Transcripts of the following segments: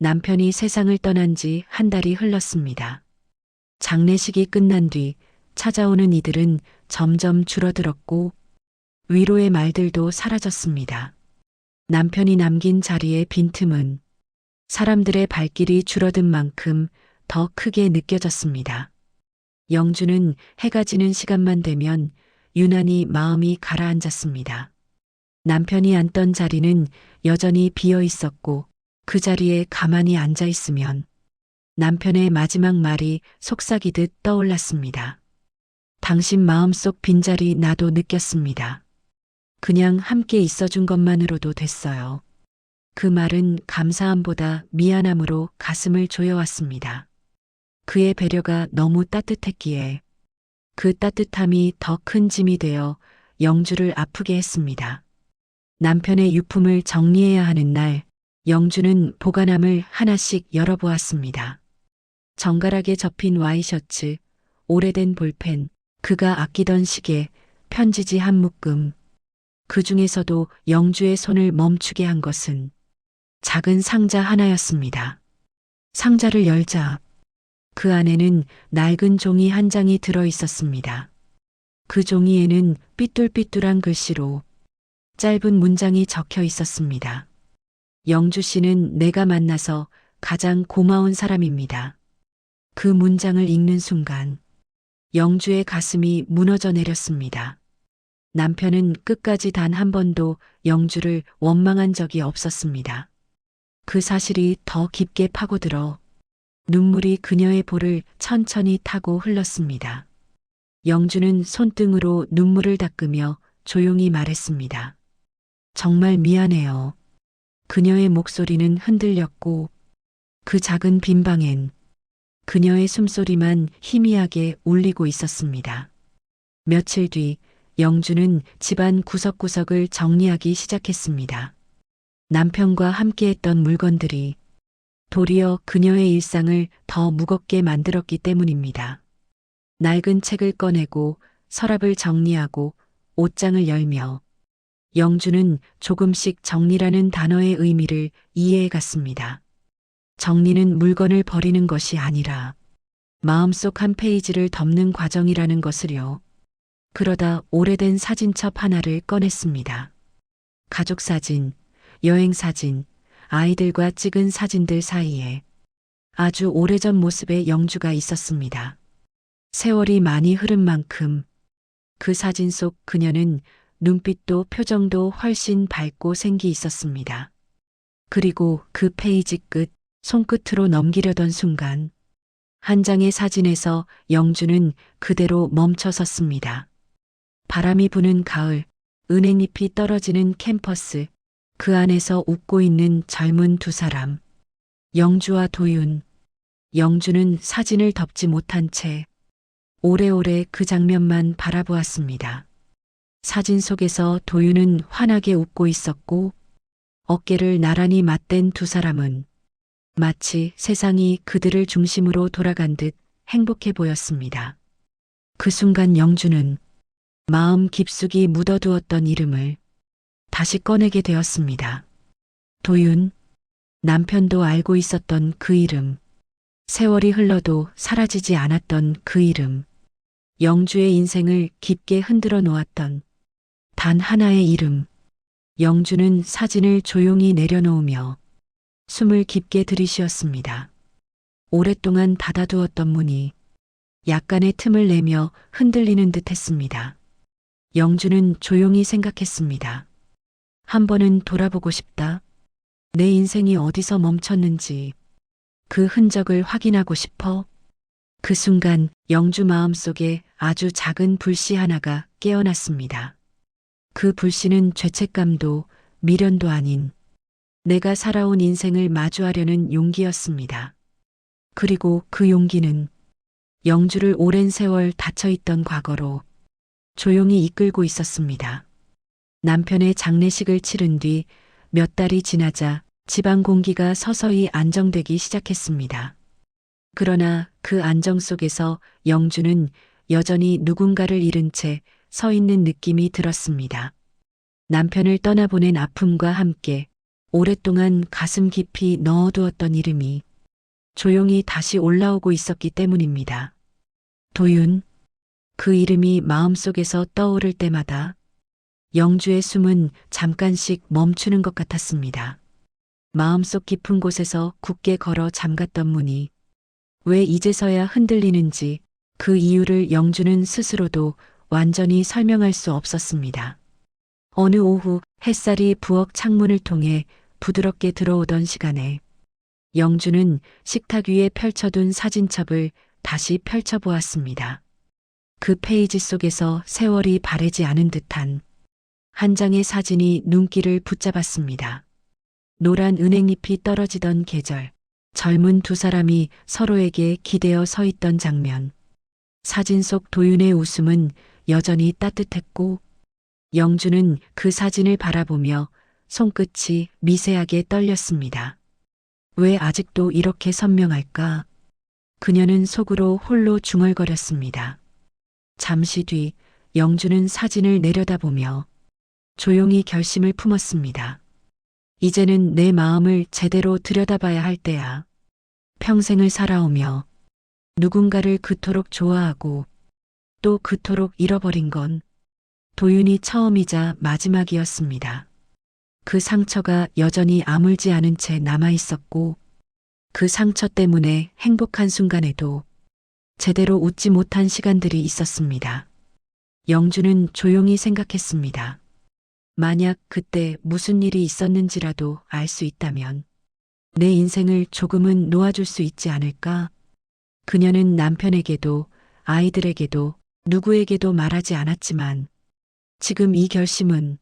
남편이 세상을 떠난 지 한 달이 흘렀습니다. 장례식이 끝난 뒤 찾아오는 이들은 점점 줄어들었고 위로의 말들도 사라졌습니다. 남편이 남긴 자리의 빈틈은 사람들의 발길이 줄어든 만큼 더 크게 느껴졌습니다. 영주는 해가 지는 시간만 되면 유난히 마음이 가라앉았습니다. 남편이 앉던 자리는 여전히 비어 있었고 그 자리에 가만히 앉아 있으면 남편의 마지막 말이 속삭이듯 떠올랐습니다. 당신 마음속 빈자리 나도 느꼈습니다. 그냥 함께 있어준 것만으로도 됐어요. 그 말은 감사함보다 미안함으로 가슴을 조여왔습니다. 그의 배려가 너무 따뜻했기에 그 따뜻함이 더 큰 짐이 되어 영주를 아프게 했습니다. 남편의 유품을 정리해야 하는 날, 영주는 보관함을 하나씩 열어보았습니다. 정갈하게 접힌 와이셔츠, 오래된 볼펜, 그가 아끼던 시계, 편지지 한 묶음. 그 중에서도 영주의 손을 멈추게 한 것은 작은 상자 하나였습니다. 상자를 열자 그 안에는 낡은 종이 한 장이 들어 있었습니다. 그 종이에는 삐뚤삐뚤한 글씨로 짧은 문장이 적혀 있었습니다. 영주 씨는 내가 만나서 가장 고마운 사람입니다. 그 문장을 읽는 순간 영주의 가슴이 무너져 내렸습니다. 남편은 끝까지 단 한 번도 영주를 원망한 적이 없었습니다. 그 사실이 더 깊게 파고들어 눈물이 그녀의 볼을 천천히 타고 흘렀습니다. 영주는 손등으로 눈물을 닦으며 조용히 말했습니다. 정말 미안해요. 그녀의 목소리는 흔들렸고 그 작은 빈 방엔 그녀의 숨소리만 희미하게 울리고 있었습니다. 며칠 뒤 영주는 집안 구석구석을 정리하기 시작했습니다. 남편과 함께했던 물건들이 도리어 그녀의 일상을 더 무겁게 만들었기 때문입니다. 낡은 책을 꺼내고 서랍을 정리하고 옷장을 열며 영주는 조금씩 정리라는 단어의 의미를 이해해 갔습니다. 정리는 물건을 버리는 것이 아니라 마음속 한 페이지를 덮는 과정이라는 것을요. 그러다 오래된 사진첩 하나를 꺼냈습니다. 가족 사진, 여행 사진, 아이들과 찍은 사진들 사이에 아주 오래전 모습의 영주가 있었습니다. 세월이 많이 흐른 만큼 그 사진 속 그녀는 눈빛도 표정도 훨씬 밝고 생기 있었습니다. 그리고 그 페이지 끝 손끝으로 넘기려던 순간 한 장의 사진에서 영주는 그대로 멈춰 섰습니다. 바람이 부는 가을, 은행잎이 떨어지는 캠퍼스, 그 안에서 웃고 있는 젊은 두 사람, 영주와 도윤. 영주는 사진을 덮지 못한 채 오래오래 그 장면만 바라보았습니다. 사진 속에서 도윤은 환하게 웃고 있었고 어깨를 나란히 맞댄 두 사람은 마치 세상이 그들을 중심으로 돌아간 듯 행복해 보였습니다. 그 순간 영주는 마음 깊숙이 묻어두었던 이름을 다시 꺼내게 되었습니다. 도윤, 남편도 알고 있었던 그 이름, 세월이 흘러도 사라지지 않았던 그 이름, 영주의 인생을 깊게 흔들어 놓았던 단 하나의 이름. 영주는 사진을 조용히 내려놓으며 숨을 깊게 들이쉬었습니다. 오랫동안 닫아두었던 문이 약간의 틈을 내며 흔들리는 듯 했습니다. 영주는 조용히 생각했습니다. 한 번은 돌아보고 싶다. 내 인생이 어디서 멈췄는지 그 흔적을 확인하고 싶어. 그 순간 영주 마음속에 아주 작은 불씨 하나가 깨어났습니다. 그 불씨는 죄책감도 미련도 아닌 내가 살아온 인생을 마주하려는 용기였습니다. 그리고 그 용기는 영주를 오랜 세월 닫혀있던 과거로 조용히 이끌고 있었습니다. 남편의 장례식을 치른 뒤 몇 달이 지나자 집안 공기가 서서히 안정되기 시작했습니다. 그러나 그 안정 속에서 영주는 여전히 누군가를 잃은 채 서 있는 느낌이 들었습니다. 남편을 떠나보낸 아픔과 함께 오랫동안 가슴 깊이 넣어두었던 이름이 조용히 다시 올라오고 있었기 때문입니다. 도윤. 그 이름이 마음속에서 떠오를 때마다 영주의 숨은 잠깐씩 멈추는 것 같았습니다. 마음속 깊은 곳에서 굳게 걸어 잠갔던 문이 왜 이제서야 흔들리는지 그 이유를 영주는 스스로도 완전히 설명할 수 없었습니다. 어느 오후 햇살이 부엌 창문을 통해 부드럽게 들어오던 시간에 영주는 식탁 위에 펼쳐둔 사진첩을 다시 펼쳐보았습니다. 그 페이지 속에서 세월이 바래지 않은 듯한 한 장의 사진이 눈길을 붙잡았습니다. 노란 은행잎이 떨어지던 계절, 젊은 두 사람이 서로에게 기대어 서 있던 장면. 사진 속 도윤의 웃음은 여전히 따뜻했고 영주는 그 사진을 바라보며 손끝이 미세하게 떨렸습니다. 왜 아직도 이렇게 선명할까? 그녀는 속으로 홀로 중얼거렸습니다. 잠시 뒤 영주는 사진을 내려다보며 조용히 결심을 품었습니다. 이제는 내 마음을 제대로 들여다봐야 할 때야. 평생을 살아오며 누군가를 그토록 좋아하고 또 그토록 잃어버린 건 도윤이 처음이자 마지막이었습니다. 그 상처가 여전히 아물지 않은 채 남아 있었고 그 상처 때문에 행복한 순간에도 제대로 웃지 못한 시간들이 있었습니다. 영주는 조용히 생각했습니다. 만약 그때 무슨 일이 있었는지라도 알 수 있다면 내 인생을 조금은 놓아줄 수 있지 않을까? 그녀는 남편에게도 아이들에게도 누구에게도 말하지 않았지만 지금 이 결심은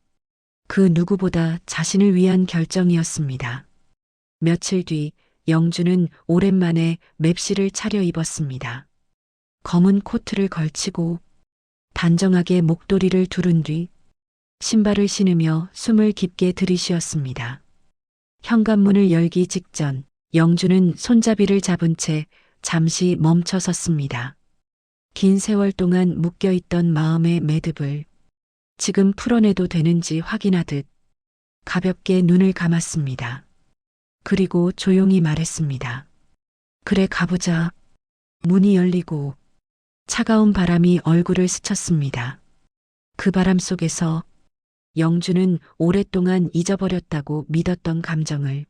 그 누구보다 자신을 위한 결정이었습니다. 며칠 뒤 영주는 오랜만에 맵시를 차려입었습니다. 검은 코트를 걸치고 단정하게 목도리를 두른 뒤 신발을 신으며 숨을 깊게 들이쉬었습니다. 현관문을 열기 직전 영주는 손잡이를 잡은 채 잠시 멈춰 섰습니다. 긴 세월 동안 묶여있던 마음의 매듭을 지금 풀어내도 되는지 확인하듯 가볍게 눈을 감았습니다. 그리고 조용히 말했습니다. 그래, 가보자. 문이 열리고 차가운 바람이 얼굴을 스쳤습니다. 그 바람 속에서 영주는 오랫동안 잊어버렸다고 믿었던 감정을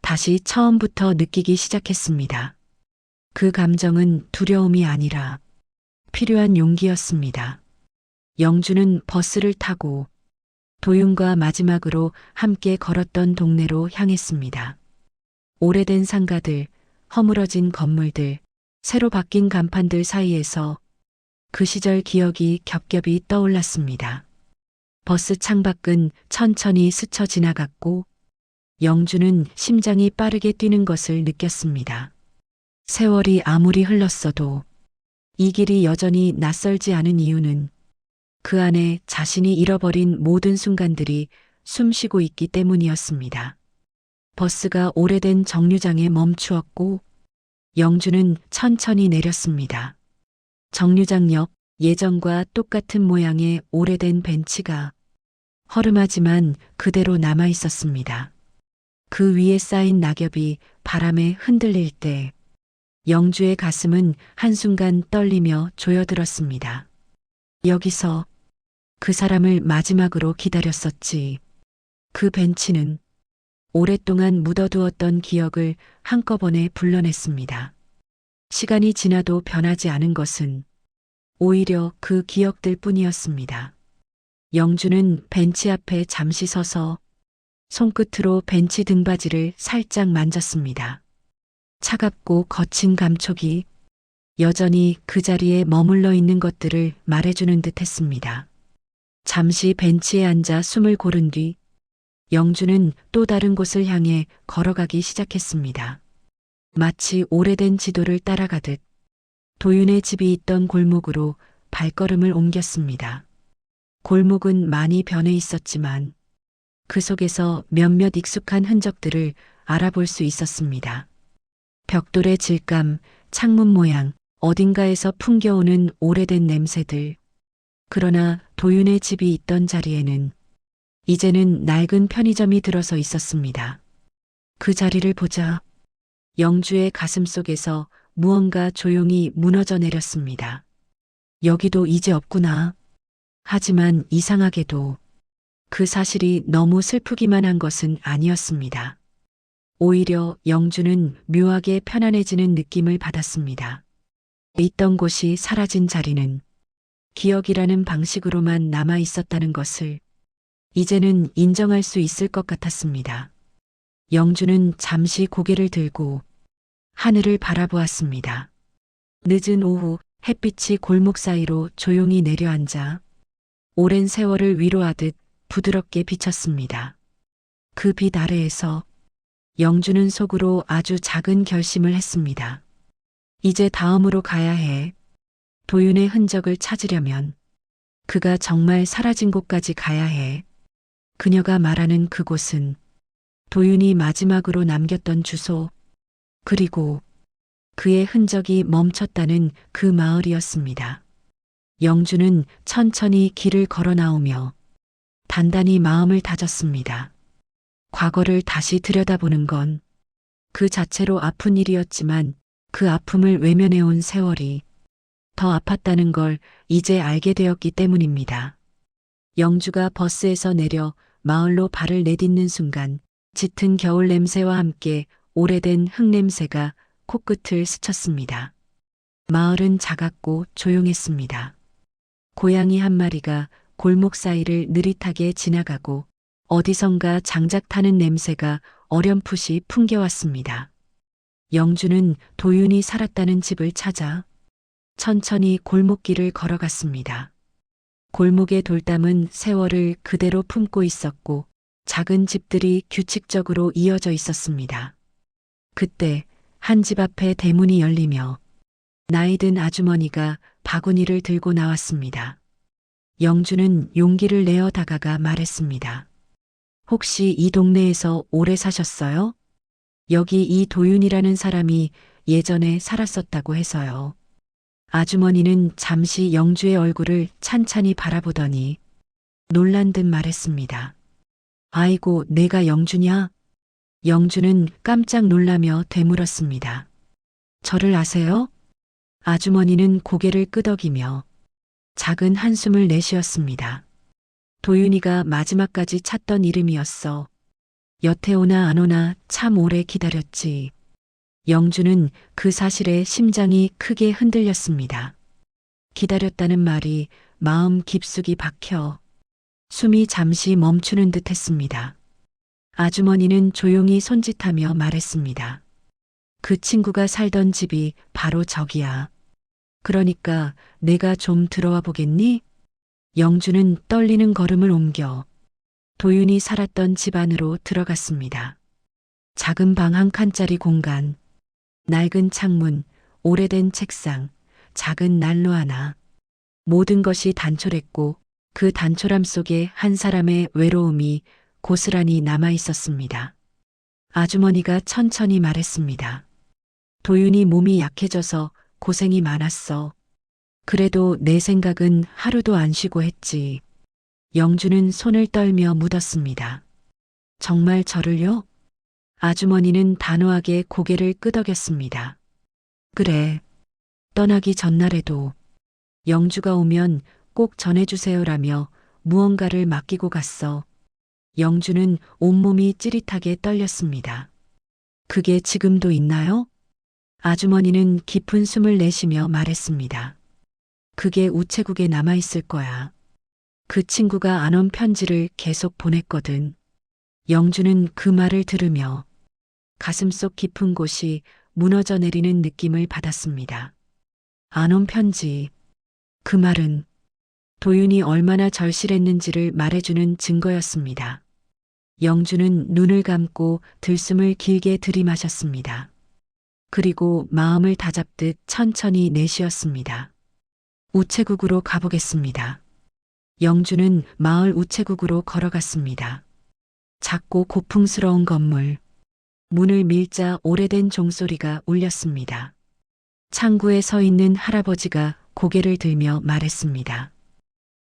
다시 처음부터 느끼기 시작했습니다. 그 감정은 두려움이 아니라 필요한 용기였습니다. 영주는 버스를 타고 도윤과 마지막으로 함께 걸었던 동네로 향했습니다. 오래된 상가들, 허물어진 건물들, 새로 바뀐 간판들 사이에서 그 시절 기억이 겹겹이 떠올랐습니다. 버스 창밖은 천천히 스쳐 지나갔고 영주는 심장이 빠르게 뛰는 것을 느꼈습니다. 세월이 아무리 흘렀어도 이 길이 여전히 낯설지 않은 이유는 그 안에 자신이 잃어버린 모든 순간들이 숨쉬고 있기 때문이었습니다. 버스가 오래된 정류장에 멈추었고 영주는 천천히 내렸습니다. 정류장 옆 예전과 똑같은 모양의 오래된 벤치가 허름하지만 그대로 남아 있었습니다. 그 위에 쌓인 낙엽이 바람에 흔들릴 때 영주의 가슴은 한순간 떨리며 조여들었습니다. 여기서 그 사람을 마지막으로 기다렸었지. 그 벤치는 오랫동안 묻어두었던 기억을 한꺼번에 불러냈습니다. 시간이 지나도 변하지 않은 것은 오히려 그 기억들 뿐이었습니다. 영주는 벤치 앞에 잠시 서서 손끝으로 벤치 등받이를 살짝 만졌습니다. 차갑고 거친 감촉이 여전히 그 자리에 머물러 있는 것들을 말해주는 듯 했습니다. 잠시 벤치에 앉아 숨을 고른 뒤 영주는 또 다른 곳을 향해 걸어가기 시작했습니다. 마치 오래된 지도를 따라가듯 도윤의 집이 있던 골목으로 발걸음을 옮겼습니다. 골목은 많이 변해 있었지만 그 속에서 몇몇 익숙한 흔적들을 알아볼 수 있었습니다. 벽돌의 질감, 창문 모양, 어딘가에서 풍겨오는 오래된 냄새들. 그러나 도윤의 집이 있던 자리에는 이제는 낡은 편의점이 들어서 있었습니다. 그 자리를 보자 영주의 가슴 속에서 무언가 조용히 무너져 내렸습니다. 여기도 이제 없구나. 하지만 이상하게도 그 사실이 너무 슬프기만 한 것은 아니었습니다. 오히려 영주는 묘하게 편안해지는 느낌을 받았습니다. 있던 곳이 사라진 자리는 기억이라는 방식으로만 남아 있었다는 것을 이제는 인정할 수 있을 것 같았습니다. 영주는 잠시 고개를 들고 하늘을 바라보았습니다. 늦은 오후 햇빛이 골목 사이로 조용히 내려앉아 오랜 세월을 위로하듯 부드럽게 비쳤습니다. 그 빛 아래에서 영주는 속으로 아주 작은 결심을 했습니다. 이제 다음으로 가야 해. 도윤의 흔적을 찾으려면 그가 정말 사라진 곳까지 가야 해. 그녀가 말하는 그곳은 도윤이 마지막으로 남겼던 주소, 그리고 그의 흔적이 멈췄다는 그 마을이었습니다. 영주는 천천히 길을 걸어 나오며 단단히 마음을 다졌습니다. 과거를 다시 들여다보는 건 그 자체로 아픈 일이었지만 그 아픔을 외면해온 세월이 더 아팠다는 걸 이제 알게 되었기 때문입니다. 영주가 버스에서 내려 마을로 발을 내딛는 순간 짙은 겨울 냄새와 함께 오래된 흙냄새가 코끝을 스쳤습니다. 마을은 작았고 조용했습니다. 고양이 한 마리가 골목 사이를 느릿하게 지나가고 어디선가 장작 타는 냄새가 어렴풋이 풍겨왔습니다. 영주는 도윤이 살았다는 집을 찾아 천천히 골목길을 걸어갔습니다. 골목의 돌담은 세월을 그대로 품고 있었고 작은 집들이 규칙적으로 이어져 있었습니다. 그때 한 집 앞에 대문이 열리며 나이든 아주머니가 바구니를 들고 나왔습니다. 영주는 용기를 내어 다가가 말했습니다. 혹시 이 동네에서 오래 사셨어요? 여기 이 도윤이라는 사람이 예전에 살았었다고 해서요. 아주머니는 잠시 영주의 얼굴을 찬찬히 바라보더니 놀란 듯 말했습니다. 아이고, 내가 영주냐? 영주는 깜짝 놀라며 되물었습니다. 저를 아세요? 아주머니는 고개를 끄덕이며 작은 한숨을 내쉬었습니다. 도윤이가 마지막까지 찾던 이름이었어. 여태 오나 안 오나 참 오래 기다렸지. 영주는 그 사실에 심장이 크게 흔들렸습니다. 기다렸다는 말이 마음 깊숙이 박혀 숨이 잠시 멈추는 듯 했습니다. 아주머니는 조용히 손짓하며 말했습니다. 그 친구가 살던 집이 바로 저기야. 그러니까 내가 좀 들어와 보겠니? 영주는 떨리는 걸음을 옮겨 도윤이 살았던 집 안으로 들어갔습니다. 작은 방 한 칸짜리 공간, 낡은 창문, 오래된 책상, 작은 난로 하나. 모든 것이 단촐했고 그 단촐함 속에 한 사람의 외로움이 고스란히 남아 있었습니다. 아주머니가 천천히 말했습니다. 도윤이 몸이 약해져서 고생이 많았어. 그래도 내 생각은 하루도 안 쉬고 했지. 영주는 손을 떨며 묻었습니다. 정말 저를요? 아주머니는 단호하게 고개를 끄덕였습니다. 그래. 떠나기 전날에도 영주가 오면 꼭 전해주세요라며 무언가를 맡기고 갔어. 영주는 온몸이 찌릿하게 떨렸습니다. 그게 지금도 있나요? 아주머니는 깊은 숨을 내쉬며 말했습니다. 그게 우체국에 남아있을 거야. 그 친구가 안 온 편지를 계속 보냈거든. 영주는 그 말을 들으며 가슴속 깊은 곳이 무너져 내리는 느낌을 받았습니다. 안 온 편지. 그 말은 도윤이 얼마나 절실했는지를 말해주는 증거였습니다. 영주는 눈을 감고 들숨을 길게 들이마셨습니다. 그리고 마음을 다잡듯 천천히 내쉬었습니다. 우체국으로 가보겠습니다. 영주는 마을 우체국으로 걸어갔습니다. 작고 고풍스러운 건물. 문을 밀자 오래된 종소리가 울렸습니다. 창구에 서 있는 할아버지가 고개를 들며 말했습니다.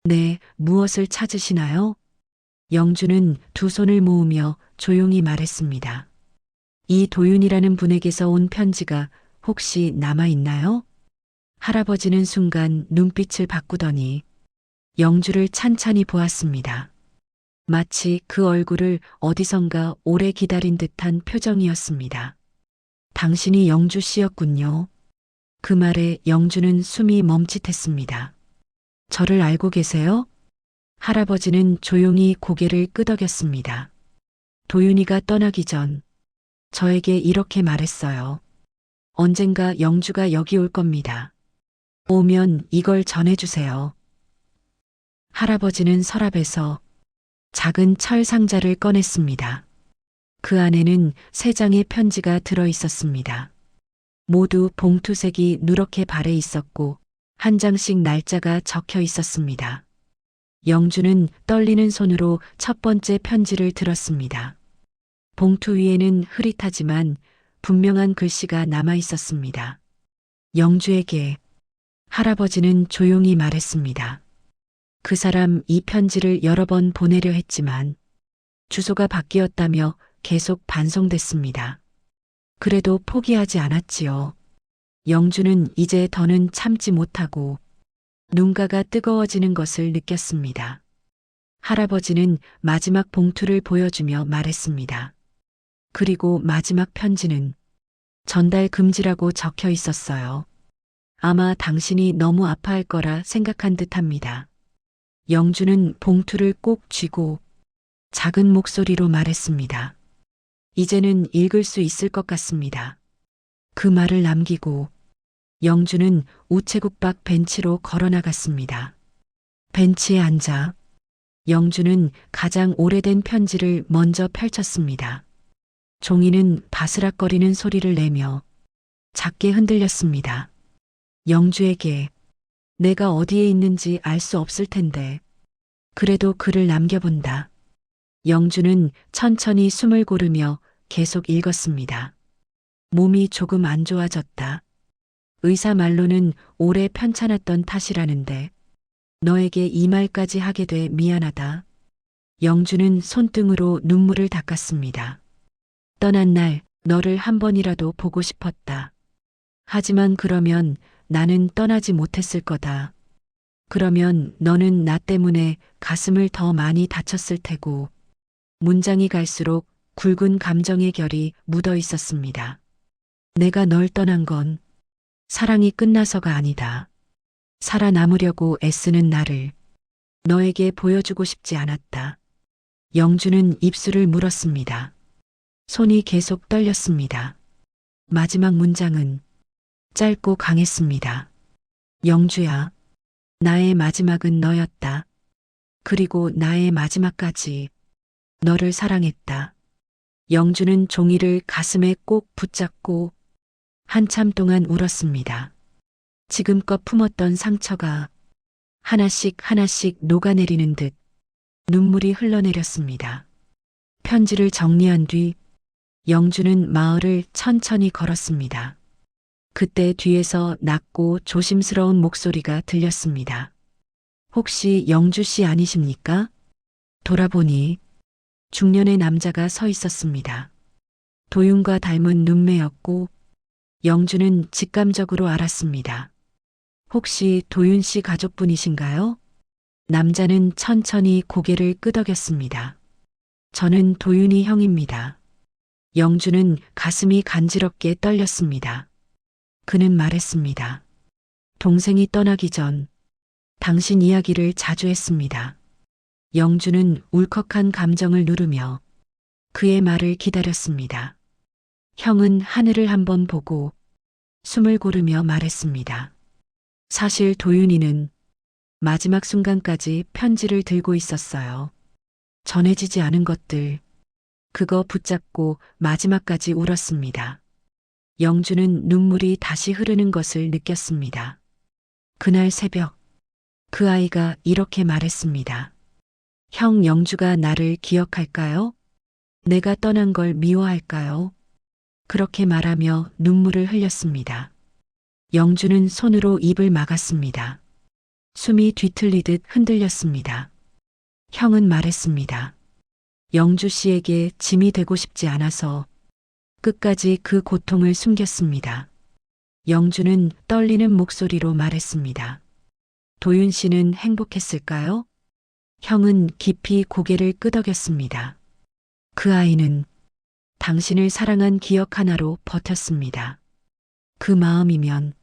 네, 무엇을 찾으시나요? 영주는 두 손을 모으며 조용히 말했습니다. 이 도윤이라는 분에게서 온 편지가 혹시 남아있나요? 할아버지는 순간 눈빛을 바꾸더니 영주를 찬찬히 보았습니다. 마치 그 얼굴을 어디선가 오래 기다린 듯한 표정이었습니다. 당신이 영주 씨였군요. 그 말에 영주는 숨이 멈칫했습니다. 저를 알고 계세요? 할아버지는 조용히 고개를 끄덕였습니다. 도윤이가 떠나기 전 저에게 이렇게 말했어요. 언젠가 영주가 여기 올 겁니다. 오면 이걸 전해주세요. 할아버지는 서랍에서 작은 철 상자를 꺼냈습니다. 그 안에는 3장의 편지가 들어 있었습니다. 모두 봉투색이 누렇게 발해 있었고 한 장씩 날짜가 적혀 있었습니다. 영주는 떨리는 손으로 첫 번째 편지를 들었습니다. 봉투 위에는 흐릿하지만 분명한 글씨가 남아 있었습니다. 영주에게 할아버지는 조용히 말했습니다. 그 사람 이 편지를 여러 번 보내려 했지만 주소가 바뀌었다며 계속 반송됐습니다. 그래도 포기하지 않았지요. 영주는 이제 더는 참지 못하고 눈가가 뜨거워지는 것을 느꼈습니다. 할아버지는 마지막 봉투를 보여주며 말했습니다. 그리고 마지막 편지는 전달 금지라고 적혀 있었어요. 아마 당신이 너무 아파할 거라 생각한 듯합니다. 영주는 봉투를 꼭 쥐고 작은 목소리로 말했습니다. 이제는 읽을 수 있을 것 같습니다. 그 말을 남기고 영주는 우체국 밖 벤치로 걸어 나갔습니다. 벤치에 앉아 영주는 가장 오래된 편지를 먼저 펼쳤습니다. 종이는 바스락거리는 소리를 내며 작게 흔들렸습니다. 영주에게 내가 어디에 있는지 알 수 없을 텐데 그래도 글을 남겨본다. 영주는 천천히 숨을 고르며 계속 읽었습니다. 몸이 조금 안 좋아졌다. 의사 말로는 오래 편찮았던 탓이라는데 너에게 이 말까지 하게 돼 미안하다. 영주는 손등으로 눈물을 닦았습니다. 떠난 날 너를 한 번이라도 보고 싶었다. 하지만 그러면 나는 떠나지 못했을 거다. 그러면 너는 나 때문에 가슴을 더 많이 다쳤을 테고 문장이 갈수록 굵은 감정의 결이 묻어 있었습니다. 내가 널 떠난 건 사랑이 끝나서가 아니다. 살아남으려고 애쓰는 나를 너에게 보여주고 싶지 않았다. 영주는 입술을 물었습니다. 손이 계속 떨렸습니다. 마지막 문장은 짧고 강했습니다. 영주야, 나의 마지막은 너였다. 그리고 나의 마지막까지 너를 사랑했다. 영주는 종이를 가슴에 꼭 붙잡고 한참 동안 울었습니다. 지금껏 품었던 상처가 하나씩 하나씩 녹아내리는 듯 눈물이 흘러내렸습니다. 편지를 정리한 뒤 영주는 마을을 천천히 걸었습니다. 그때 뒤에서 낮고 조심스러운 목소리가 들렸습니다. 혹시 영주 씨 아니십니까? 돌아보니 중년의 남자가 서 있었습니다. 도윤과 닮은 눈매였고 영주는 직감적으로 알았습니다. 혹시 도윤 씨 가족분이신가요? 남자는 천천히 고개를 끄덕였습니다. 저는 도윤이 형입니다. 영주는 가슴이 간지럽게 떨렸습니다. 그는 말했습니다. 동생이 떠나기 전 당신 이야기를 자주 했습니다. 영주는 울컥한 감정을 누르며 그의 말을 기다렸습니다. 형은 하늘을 한번 보고 숨을 고르며 말했습니다. 사실 도윤이는 마지막 순간까지 편지를 들고 있었어요. 전해지지 않은 것들, 그거 붙잡고 마지막까지 울었습니다. 영주는 눈물이 다시 흐르는 것을 느꼈습니다. 그날 새벽, 그 아이가 이렇게 말했습니다. 형 영주가 나를 기억할까요? 내가 떠난 걸 미워할까요? 그렇게 말하며 눈물을 흘렸습니다. 영주는 손으로 입을 막았습니다. 숨이 뒤틀리듯 흔들렸습니다. 형은 말했습니다. 영주 씨에게 짐이 되고 싶지 않아서 끝까지 그 고통을 숨겼습니다. 영주는 떨리는 목소리로 말했습니다. 도윤 씨는 행복했을까요? 형은 깊이 고개를 끄덕였습니다. 그 아이는 당신을 사랑한 기억 하나로 버텼습니다. 그 마음이면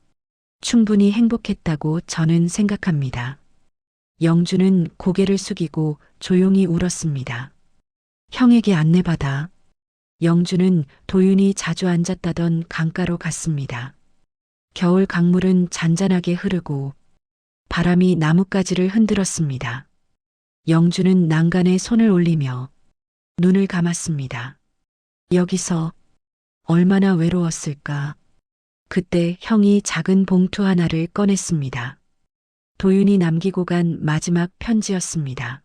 충분히 행복했다고 저는 생각합니다. 영주는 고개를 숙이고 조용히 울었습니다. 형에게 안내받아 영주는 도윤이 자주 앉았다던 강가로 갔습니다. 겨울 강물은 잔잔하게 흐르고 바람이 나뭇가지를 흔들었습니다. 영주는 난간에 손을 올리며 눈을 감았습니다. 여기서 얼마나 외로웠을까. 그때 형이 작은 봉투 하나를 꺼냈습니다. 도윤이 남기고 간 마지막 편지였습니다.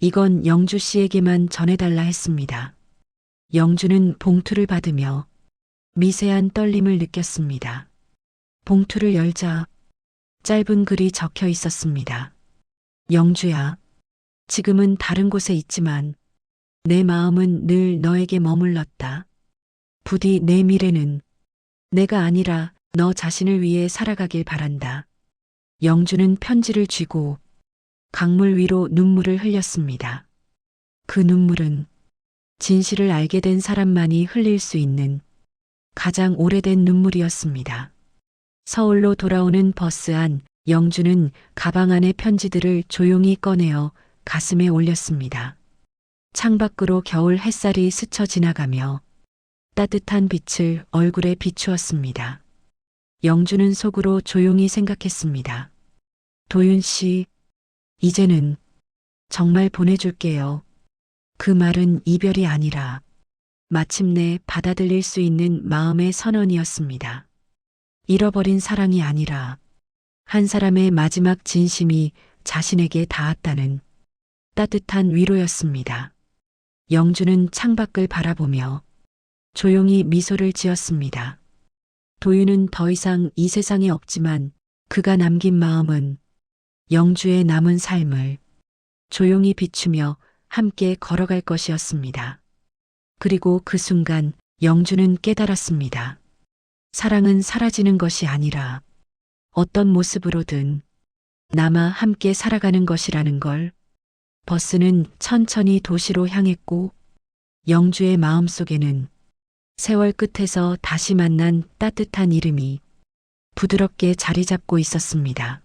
이건 영주 씨에게만 전해달라 했습니다. 영주는 봉투를 받으며 미세한 떨림을 느꼈습니다. 봉투를 열자 짧은 글이 적혀 있었습니다. 영주야, 지금은 다른 곳에 있지만 내 마음은 늘 너에게 머물렀다. 부디 내 미래는 내가 아니라 너 자신을 위해 살아가길 바란다. 영주는 편지를 쥐고 강물 위로 눈물을 흘렸습니다. 그 눈물은 진실을 알게 된 사람만이 흘릴 수 있는 가장 오래된 눈물이었습니다. 서울로 돌아오는 버스 안 영주는 가방 안의 편지들을 조용히 꺼내어 가슴에 올렸습니다. 창밖으로 겨울 햇살이 스쳐 지나가며 따뜻한 빛을 얼굴에 비추었습니다. 영주는 속으로 조용히 생각했습니다. 도윤 씨, 이제는 정말 보내줄게요. 그 말은 이별이 아니라 마침내 받아들일 수 있는 마음의 선언이었습니다. 잃어버린 사랑이 아니라 한 사람의 마지막 진심이 자신에게 닿았다는 따뜻한 위로였습니다. 영주는 창밖을 바라보며 조용히 미소를 지었습니다. 도윤은 더 이상 이 세상에 없지만 그가 남긴 마음은 영주의 남은 삶을 조용히 비추며 함께 걸어갈 것이었습니다. 그리고 그 순간 영주는 깨달았습니다. 사랑은 사라지는 것이 아니라 어떤 모습으로든 남아 함께 살아가는 것이라는 걸. 버스는 천천히 도시로 향했고 영주의 마음속에는 세월 끝에서 다시 만난 따뜻한 이름이 부드럽게 자리 잡고 있었습니다.